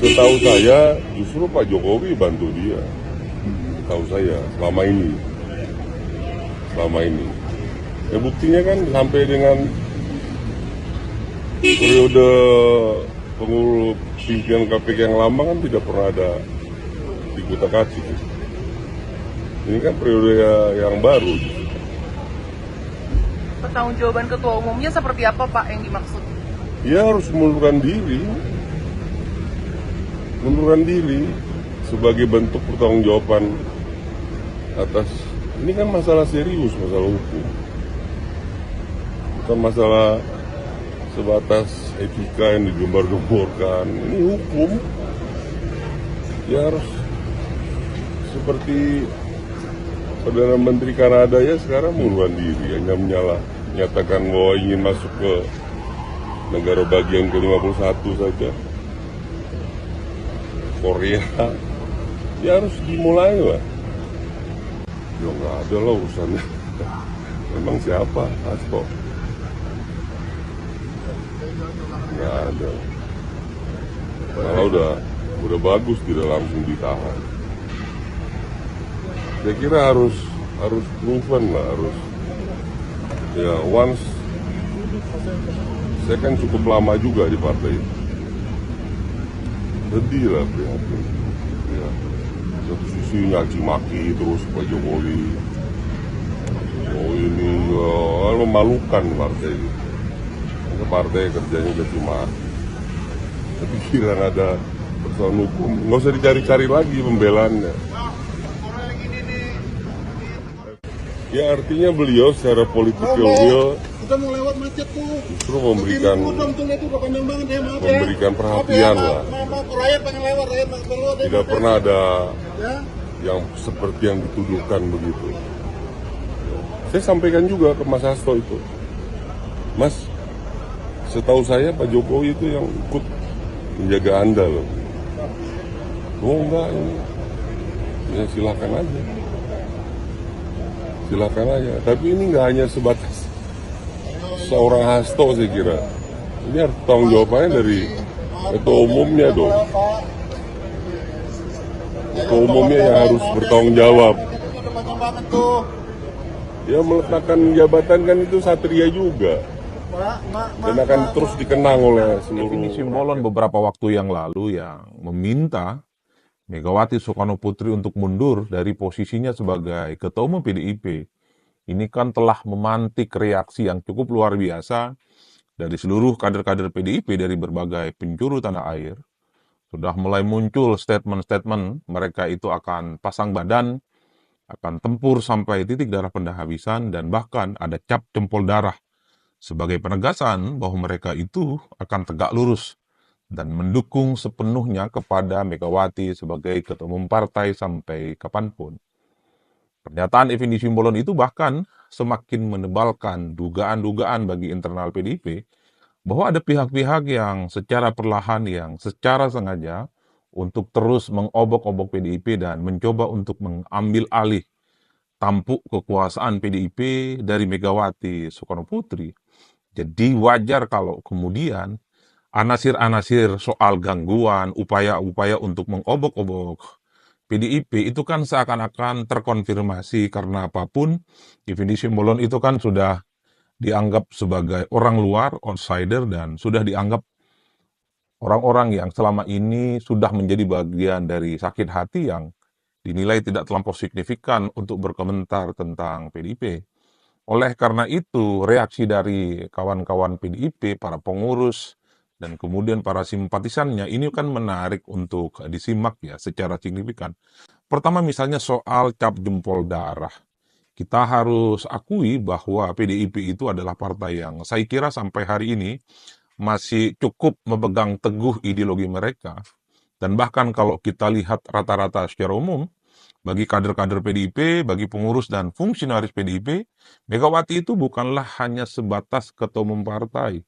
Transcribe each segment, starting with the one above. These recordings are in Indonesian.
Setahu saya justru Pak Jokowi bantu dia. Tahu saya selama ini. Ya buktinya kan sampai dengan periode pengurus pimpinan KPK yang lama kan tidak pernah ada dikutak-atik. Ini kan periode yang baru. Pertanggungjawaban ketua umumnya seperti apa Pak yang dimaksud? Dia harus mengundurkan diri sebagai bentuk pertanggungjawaban atas ini kan masalah serius, masalah hukum, bukan masalah sebatas etika yang digembar-gemborkan. Ini hukum. Dia harus seperti Perdana Menteri Kanada ya sekarang mengundurkan diri, hanya menyatakan bahwa ingin masuk ke negara bagian ke-51 saja. Korea, ya harus dimulai lah. Ya nggak ada lah urusannya. Memang siapa? Hasto? Nggak ada. Malah udah bagus tidak langsung ditahan. Saya kira harus proven lah, harus ya once. Saya kan cukup lama juga di partai itu. Sedih lah prihatin. Ya. Satu sisi nyaci maki terus Pak Jokowi. Oh ini ya, memalukan partai itu. Karena partai kerjanya caci maki. Tapi kira ada persoalan hukum, nggak usah dicari-cari lagi pembelaannya. Ya artinya beliau secara politikal will udah mau lewat macet tuh. Justru memberikan perhatian lah. Tidak pernah ada yang seperti yang dituduhkan begitu. Saya sampaikan juga ke Mas Hasto itu, Mas, setahu saya Pak Jokowi itu yang ikut menjaga Anda loh. Oh enggak, ini ya silakan aja. Tapi ini nggak hanya sebatas seorang Hasto, saya kira. Ini harus tanggung jawabannya dari ketua umumnya dong. Ketua umumnya yang harus bertanggung jawab. Ya meletakkan jabatan kan itu satria juga. Dan akan terus dikenang oleh seluruh. Ini Simbolon beberapa waktu yang lalu yang meminta Megawati Soekarnoputri untuk mundur dari posisinya sebagai Ketua Umum PDIP. Ini kan telah memantik reaksi yang cukup luar biasa dari seluruh kader-kader PDIP dari berbagai penjuru tanah air. Sudah mulai muncul statement-statement mereka itu akan pasang badan, akan tempur sampai titik darah penghabisan, dan bahkan ada cap jempol darah sebagai penegasan bahwa mereka itu akan tegak lurus dan mendukung sepenuhnya kepada Megawati sebagai ketua umum partai sampai kapanpun. Pernyataan Effendi Simbolon itu bahkan semakin menebalkan dugaan-dugaan bagi internal PDIP bahwa ada pihak-pihak yang secara perlahan, yang secara sengaja untuk terus mengobok-obok PDIP dan mencoba untuk mengambil alih tampuk kekuasaan PDIP dari Megawati Soekarnoputri. Jadi wajar kalau kemudian anasir-anasir soal gangguan, upaya-upaya untuk mengobok-obok PDIP itu kan seakan-akan terkonfirmasi karena apapun, Effendi Simbolon itu kan sudah dianggap sebagai orang luar, outsider, dan sudah dianggap orang-orang yang selama ini sudah menjadi bagian dari sakit hati yang dinilai tidak terlampau signifikan untuk berkomentar tentang PDIP. Oleh karena itu, reaksi dari kawan-kawan PDIP, para pengurus, dan kemudian para simpatisannya ini kan menarik untuk disimak ya secara signifikan. Pertama misalnya soal cap jempol darah. Kita harus akui bahwa PDIP itu adalah partai yang saya kira sampai hari ini masih cukup memegang teguh ideologi mereka. Dan bahkan kalau kita lihat rata-rata secara umum, bagi kader-kader PDIP, bagi pengurus dan fungsionaris PDIP, Megawati itu bukanlah hanya sebatas ketua umum partai.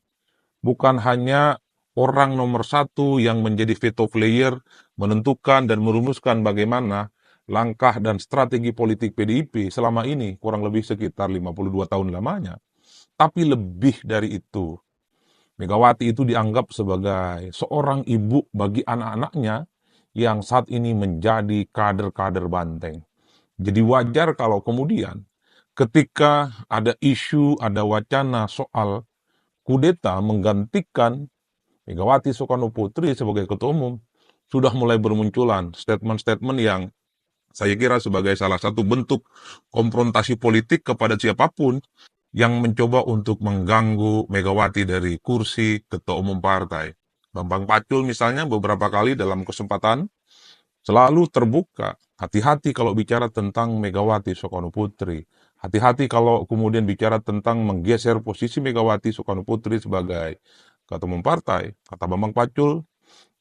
Bukan hanya orang nomor satu yang menjadi veto player, menentukan dan merumuskan bagaimana langkah dan strategi politik PDIP selama ini, kurang lebih sekitar 52 tahun lamanya. Tapi lebih dari itu, Megawati itu dianggap sebagai seorang ibu bagi anak-anaknya yang saat ini menjadi kader-kader banteng. Jadi wajar kalau kemudian ketika ada isu, ada wacana soal kudeta menggantikan Megawati Soekarno Putri sebagai ketua umum, sudah mulai bermunculan statement-statement yang saya kira sebagai salah satu bentuk konfrontasi politik kepada siapapun yang mencoba untuk mengganggu Megawati dari kursi ketua umum partai. Bambang Pacul misalnya beberapa kali dalam kesempatan selalu terbuka. Hati-hati kalau bicara tentang Megawati Soekarno Putri. Hati-hati kalau kemudian bicara tentang menggeser posisi Megawati Soekarno Putri sebagai ketua umum partai. Kata Bambang Pacul,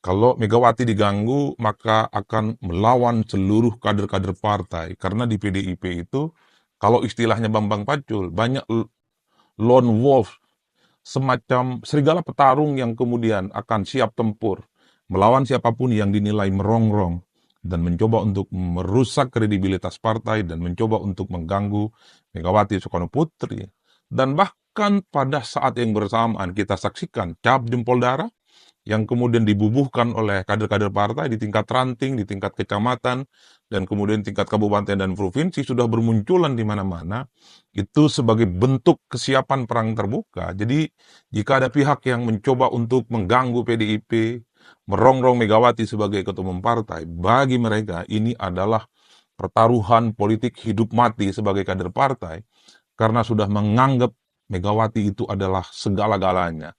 kalau Megawati diganggu, maka akan melawan seluruh kader-kader partai. Karena di PDIP itu, kalau istilahnya Bambang Pacul, banyak lone wolf, semacam serigala petarung yang kemudian akan siap tempur, melawan siapapun yang dinilai merongrong, dan mencoba untuk merusak kredibilitas partai, dan mencoba untuk mengganggu Megawati Soekarno Putri. Dan bahkan pada saat yang bersamaan kita saksikan cap jempol darah, yang kemudian dibubuhkan oleh kader-kader partai di tingkat ranting, di tingkat kecamatan, dan kemudian tingkat kabupaten dan provinsi sudah bermunculan di mana-mana, itu sebagai bentuk kesiapan perang terbuka. Jadi jika ada pihak yang mencoba untuk mengganggu PDIP, merongrong Megawati sebagai ketua umum partai, bagi mereka ini adalah pertaruhan politik hidup mati sebagai kader partai, karena sudah menganggap Megawati itu adalah segala-galanya.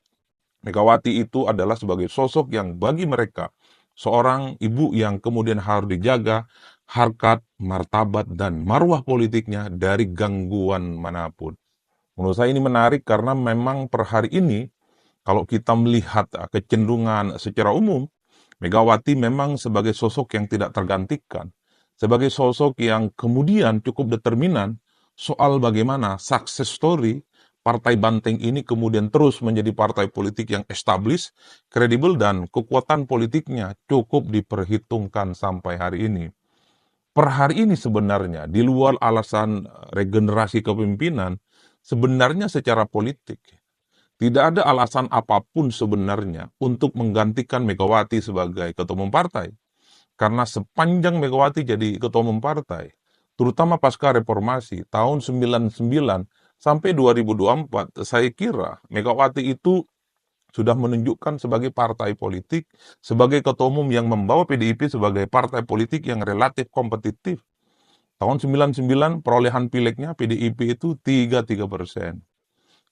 Megawati itu adalah sebagai sosok yang bagi mereka seorang ibu yang kemudian harus dijaga harkat, martabat, dan marwah politiknya dari gangguan manapun. Menurut saya ini menarik karena memang per hari ini kalau kita melihat kecenderungan secara umum, Megawati memang sebagai sosok yang tidak tergantikan, sebagai sosok yang kemudian cukup determinan soal bagaimana success story Partai Banteng ini kemudian terus menjadi partai politik yang established, kredibel, dan kekuatan politiknya cukup diperhitungkan sampai hari ini. Per hari ini sebenarnya, di luar alasan regenerasi kepemimpinan, sebenarnya secara politik, tidak ada alasan apapun sebenarnya untuk menggantikan Megawati sebagai ketua umum partai. Karena sepanjang Megawati jadi ketua umum partai, terutama pasca reformasi tahun 99 sampai 2024, saya kira Megawati itu sudah menunjukkan sebagai partai politik, sebagai ketua umum yang membawa PDIP sebagai partai politik yang relatif kompetitif. Tahun 99 perolehan pilegnya PDIP itu 33%.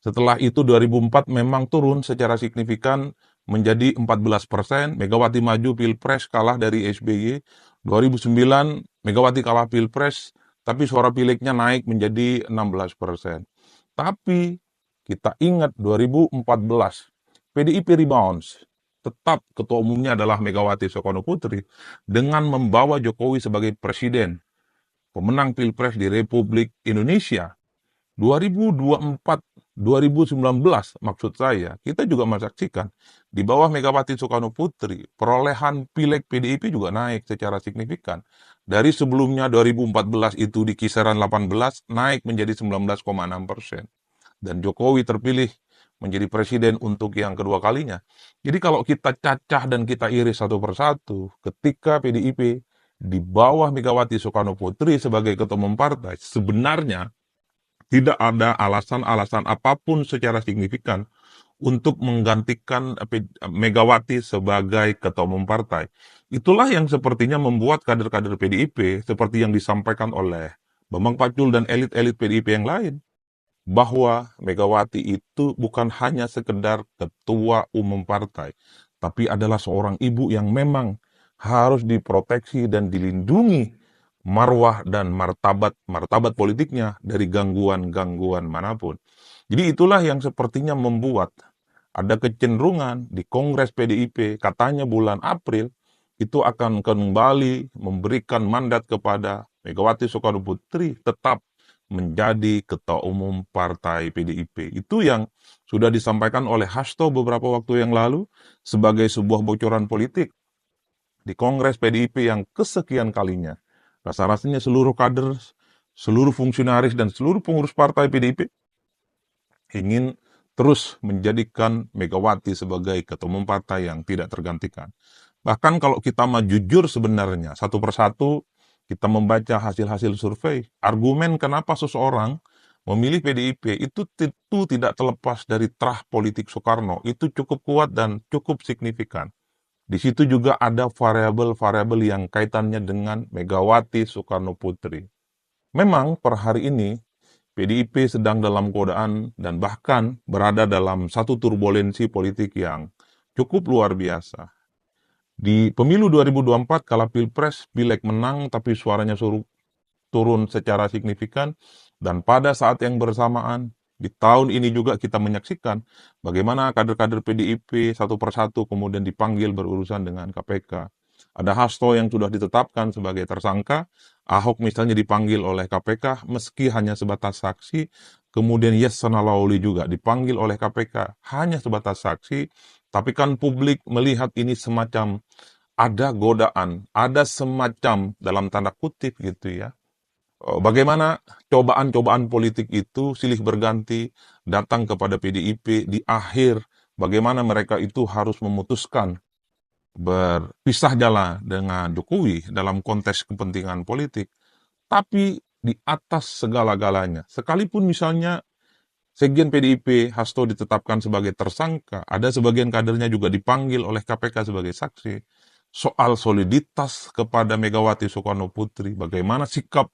Setelah itu 2004 memang turun secara signifikan menjadi 14%. Megawati maju Pilpres kalah dari SBY. 2009 Megawati kalah Pilpres, tapi suara pilegnya naik menjadi 16%. Tapi kita ingat 2014 PDIP rebounds. Tetap ketua umumnya adalah Megawati Soekarno Putri dengan membawa Jokowi sebagai presiden, pemenang Pilpres di Republik Indonesia. 2024, 2019 maksud saya, kita juga menyaksikan di bawah Megawati Soekarno Putri, perolehan pileg PDIP juga naik secara signifikan. Dari sebelumnya 2014 itu di kisaran 18, naik menjadi 19,6%. Dan Jokowi terpilih menjadi presiden untuk yang kedua kalinya. Jadi kalau kita cacah dan kita iris satu persatu, ketika PDIP di bawah Megawati Soekarno Putri sebagai ketua umum partai, sebenarnya tidak ada alasan-alasan apapun secara signifikan untuk menggantikan Megawati sebagai ketua umum partai. Itulah yang sepertinya membuat kader-kader PDIP, seperti yang disampaikan oleh Bambang Pacul dan elit-elit PDIP yang lain, bahwa Megawati itu bukan hanya sekedar ketua umum partai, tapi adalah seorang ibu yang memang harus diproteksi dan dilindungi marwah dan martabat politiknya dari gangguan-gangguan manapun. Jadi itulah yang sepertinya membuat ada kecenderungan di Kongres PDIP, katanya bulan April, itu akan kembali memberikan mandat kepada Megawati Soekarno Putri tetap menjadi ketua umum partai PDIP. Itu yang sudah disampaikan oleh Hasto beberapa waktu yang lalu sebagai sebuah bocoran politik di Kongres PDIP yang kesekian kalinya. Rasa-rasanya seluruh kader, seluruh fungsionaris, dan seluruh pengurus partai PDIP ingin terus menjadikan Megawati sebagai ketua umum partai yang tidak tergantikan. Bahkan kalau kita mau jujur sebenarnya, satu persatu kita membaca hasil-hasil survei, argumen kenapa seseorang memilih PDIP itu tentu tidak terlepas dari terah politik Soekarno, itu cukup kuat dan cukup signifikan. Di situ juga ada variabel-variabel yang kaitannya dengan Megawati Soekarno Putri. Memang per hari ini PDIP sedang dalam godaan dan bahkan berada dalam satu turbulensi politik yang cukup luar biasa. Di pemilu 2024 kala Pilpres, Pileg menang tapi suaranya turun secara signifikan, dan pada saat yang bersamaan di tahun ini juga kita menyaksikan bagaimana kader-kader PDIP satu persatu kemudian dipanggil berurusan dengan KPK. Ada Hasto yang sudah ditetapkan sebagai tersangka, Ahok misalnya dipanggil oleh KPK meski hanya sebatas saksi, kemudian Yasona Lawli juga dipanggil oleh KPK hanya sebatas saksi, tapi kan publik melihat ini semacam ada godaan, ada semacam dalam tanda kutip gitu ya. Bagaimana cobaan-cobaan politik itu silih berganti datang kepada PDIP di akhir, bagaimana mereka itu harus memutuskan berpisah jalan dengan Jokowi dalam konteks kepentingan politik. Tapi di atas segala-galanya, sekalipun misalnya Sekjen PDIP Hasto ditetapkan sebagai tersangka, ada sebagian kadernya juga dipanggil oleh KPK sebagai saksi, soal soliditas kepada Megawati Soekarno Putri, bagaimana sikap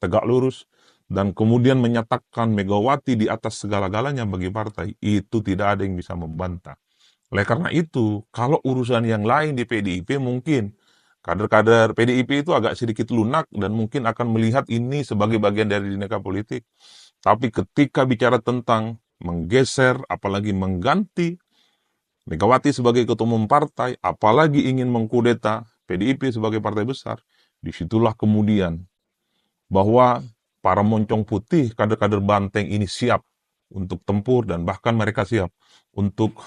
tegak lurus, dan kemudian menyatakan Megawati di atas segala-galanya bagi partai, itu tidak ada yang bisa membantah. Oleh karena itu, kalau urusan yang lain di PDIP mungkin kader-kader PDIP itu agak sedikit lunak dan mungkin akan melihat ini sebagai bagian dari dinamika politik. Tapi ketika bicara tentang menggeser, apalagi mengganti Megawati sebagai ketua umum partai, apalagi ingin mengkudeta PDIP sebagai partai besar, disitulah kemudian bahwa para moncong putih, kader-kader banteng ini siap untuk tempur dan bahkan mereka siap untuk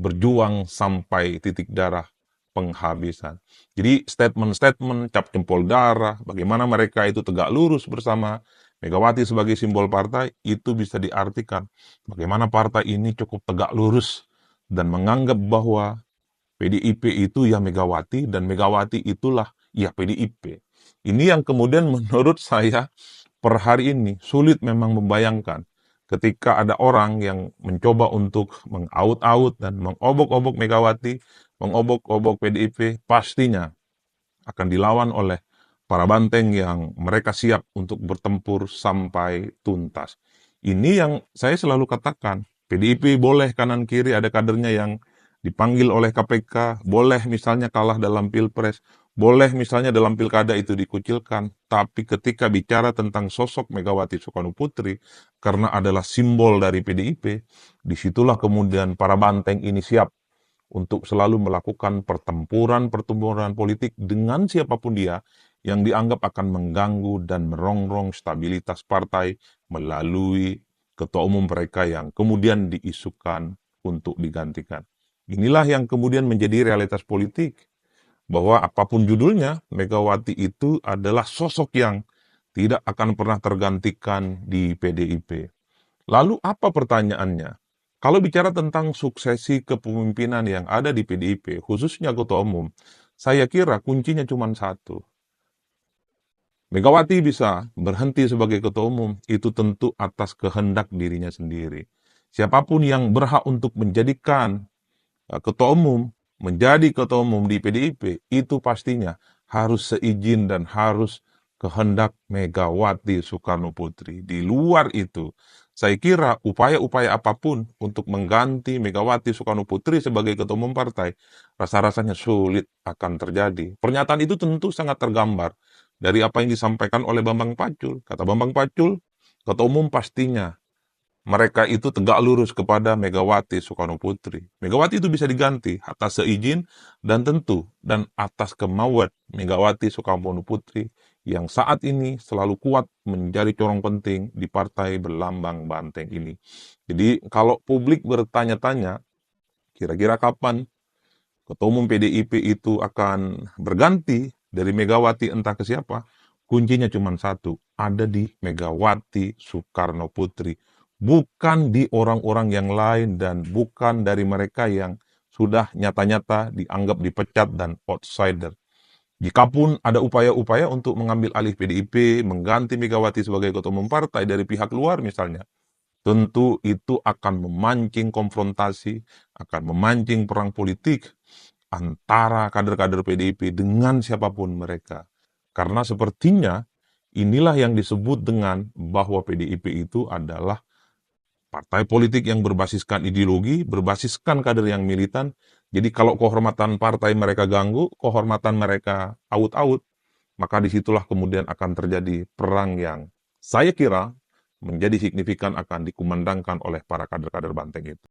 berjuang sampai titik darah penghabisan. Jadi statement-statement cap jempol darah, bagaimana mereka itu tegak lurus bersama Megawati sebagai simbol partai, itu bisa diartikan bagaimana partai ini cukup tegak lurus dan menganggap bahwa PDIP itu ya Megawati dan Megawati itulah ya PDIP. Ini yang kemudian menurut saya per hari ini sulit memang membayangkan ketika ada orang yang mencoba untuk mengaut-aut dan mengobok-obok Megawati, mengobok-obok PDIP, pastinya akan dilawan oleh para banteng yang mereka siap untuk bertempur sampai tuntas. Ini yang saya selalu katakan, PDIP boleh kanan kiri ada kadernya yang dipanggil oleh KPK, boleh misalnya kalah dalam Pilpres, boleh misalnya dalam pilkada itu dikucilkan, tapi ketika bicara tentang sosok Megawati Soekarno Putri, karena adalah simbol dari PDIP, disitulah kemudian para banteng ini siap untuk selalu melakukan pertempuran-pertempuran politik dengan siapapun dia yang dianggap akan mengganggu dan merongrong stabilitas partai melalui ketua umum mereka yang kemudian diisukan untuk digantikan. Inilah yang kemudian menjadi realitas politik, bahwa apapun judulnya, Megawati itu adalah sosok yang tidak akan pernah tergantikan di PDIP. Lalu apa pertanyaannya? Kalau bicara tentang suksesi kepemimpinan yang ada di PDIP, khususnya ketua umum, saya kira kuncinya cuma satu. Megawati bisa berhenti sebagai ketua umum, itu tentu atas kehendak dirinya sendiri. Siapapun yang berhak untuk menjadikan ketua umum menjadi ketua umum di PDIP, itu pastinya harus seizin dan harus kehendak Megawati Soekarno Putri. Di luar itu, saya kira upaya-upaya apapun untuk mengganti Megawati Soekarno Putri sebagai ketua umum partai, rasa-rasanya sulit akan terjadi. Pernyataan itu tentu sangat tergambar dari apa yang disampaikan oleh Bambang Pacul. Kata Bambang Pacul, ketua umum pastinya mereka itu tegak lurus kepada Megawati Soekarno Putri. Megawati itu bisa diganti atas seizin dan tentu dan atas kemauan Megawati Soekarno Putri yang saat ini selalu kuat menjadi corong penting di partai berlambang banteng ini. Jadi kalau publik bertanya-tanya, kira-kira kapan ketua umum PDIP itu akan berganti dari Megawati entah ke siapa, kuncinya cuma satu, ada di Megawati Soekarno Putri. bukan di orang-orang yang lain dan bukan dari mereka yang sudah nyata-nyata dianggap dipecat dan outsider. Jikapun ada upaya-upaya untuk mengambil alih PDIP, mengganti Megawati sebagai ketua umum partai dari pihak luar misalnya, tentu itu akan memancing konfrontasi, akan memancing perang politik antara kader-kader PDIP dengan siapapun mereka. Karena sepertinya inilah yang disebut dengan bahwa PDIP itu adalah partai politik yang berbasiskan ideologi, berbasiskan kader yang militan. Jadi kalau kehormatan partai mereka ganggu, kehormatan mereka aut-aut, maka disitulah kemudian akan terjadi perang yang saya kira menjadi signifikan akan dikumandangkan oleh para kader-kader Banteng itu.